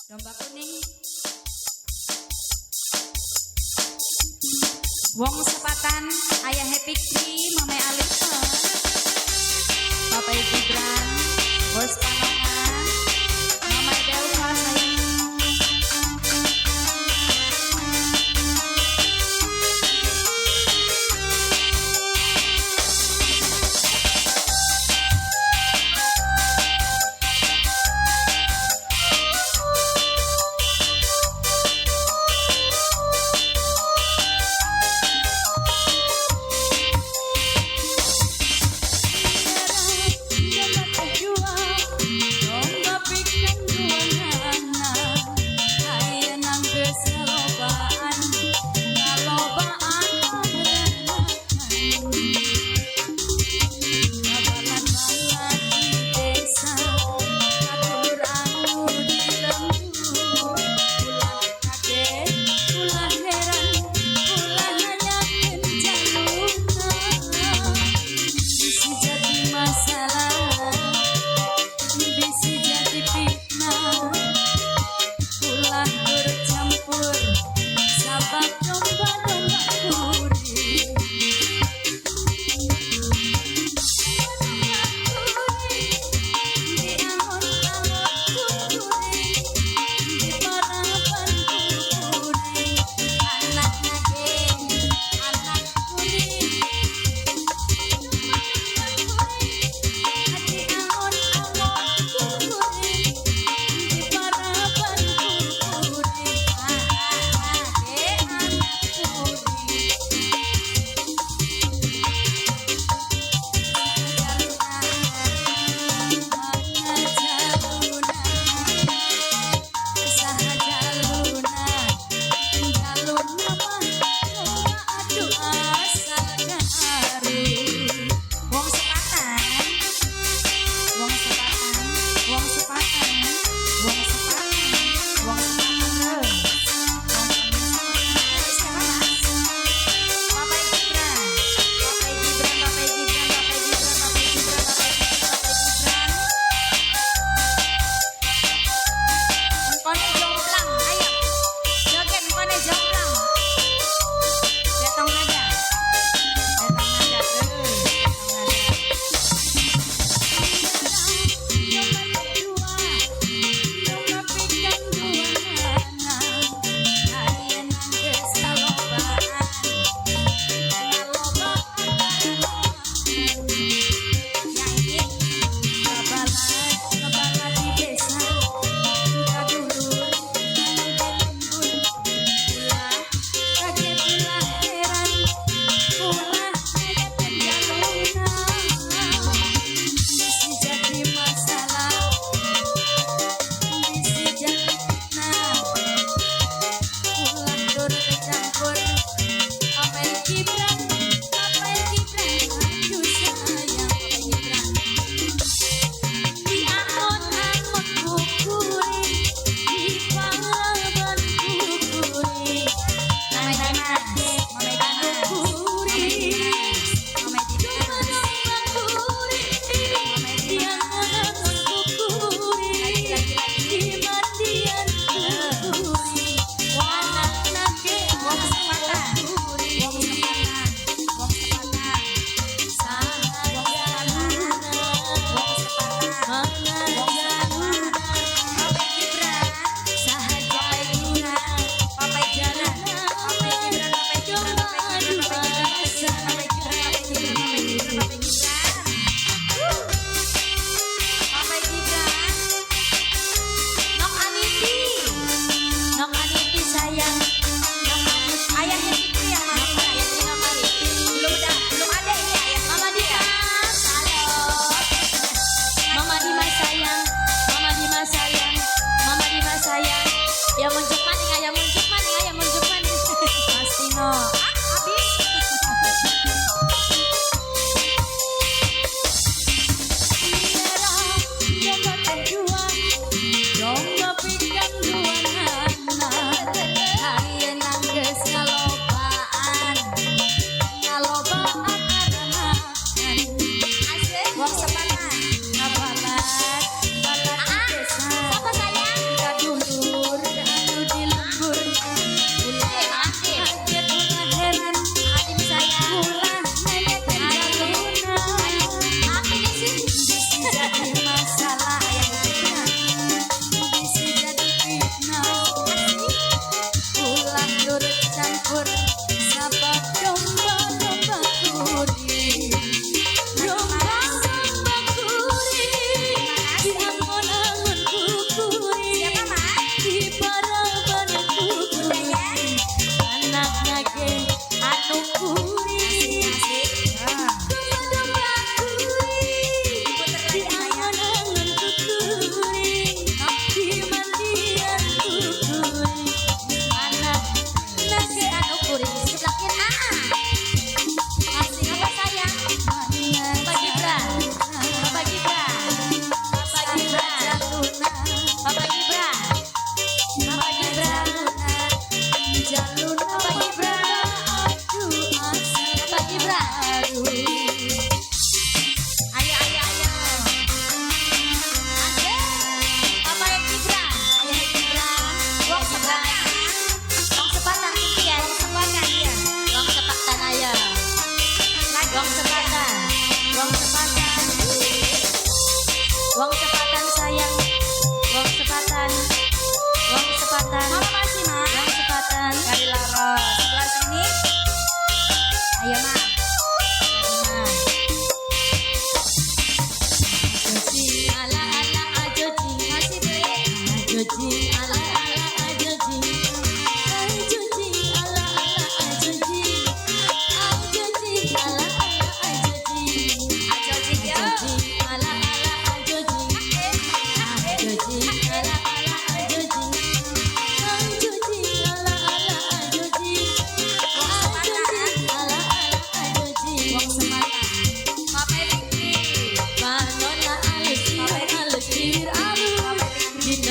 Domba kuning. Wong sepatan, ayah Happy Kri, Mama Alisa, Bapak Ibu Gibran, Bos Panongan, Mama Delva sayang.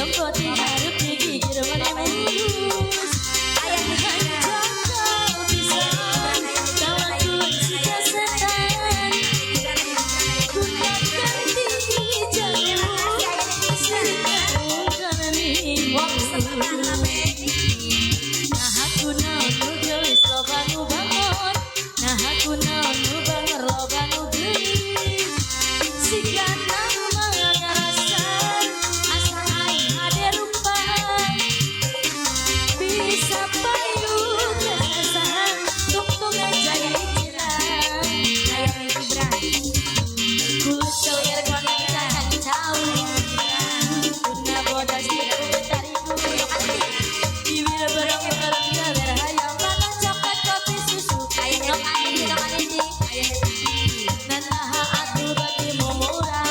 Jemput di harap digigir menembus. Ayah Gibran. Kau bisa tawaku jika setan. Gunakan tinggi jauh sertamu karena nah aku naon nu geus loba nu bangun. Nah aku naon nu banger loba nu geulis. Sigana mangarasan asa aing hade rupa. Bisa payung kesahan tung jadi cirang. Ayah Gibran. Ku seueur konangan cawi. Kuna bodas tidak betariku. Bibir berang-berang galer hayam mana coklat kopi susu. Ayah Edi. Ayah Edi. Nanaha atuh bati mumurah.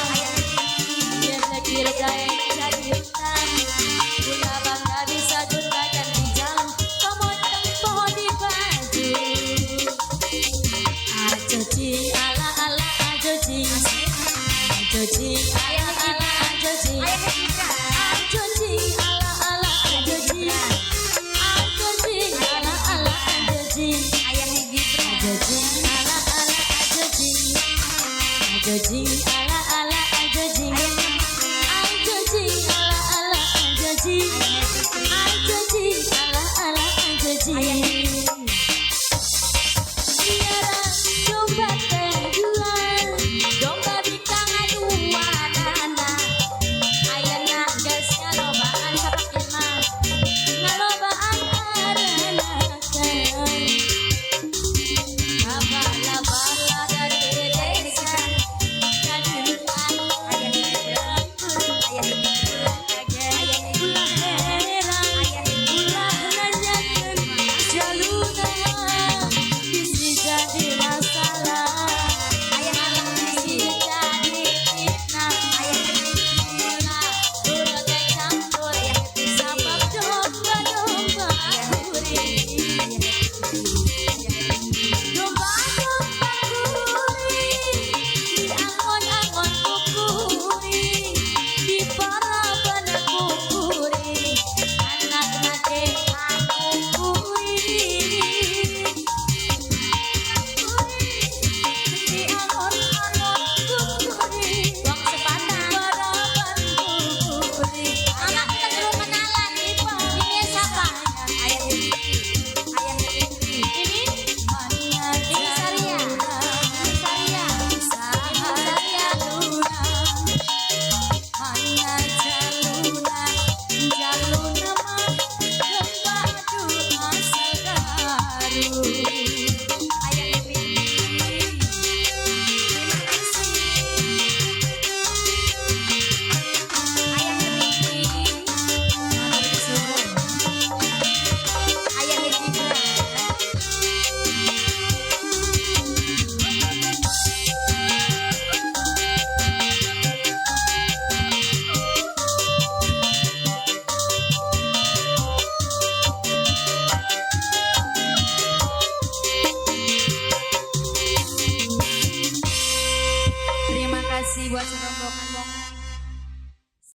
Biar lekir daeng jadi hutan. Kuna bangga bisa juntakan di jalan. Pemotong pohon di baju. Ajojing ala-ala ajojing. Ajojing ala-ala ajojing. Ayah Gibran. Ajojing ala-ala ajojing. Ajojing ala-ala ajojing. Ayah Gibran. Ajojing ala-ala ajojing. Ajojing ala-ala ajojing. Ajojing ala-ala ajojing.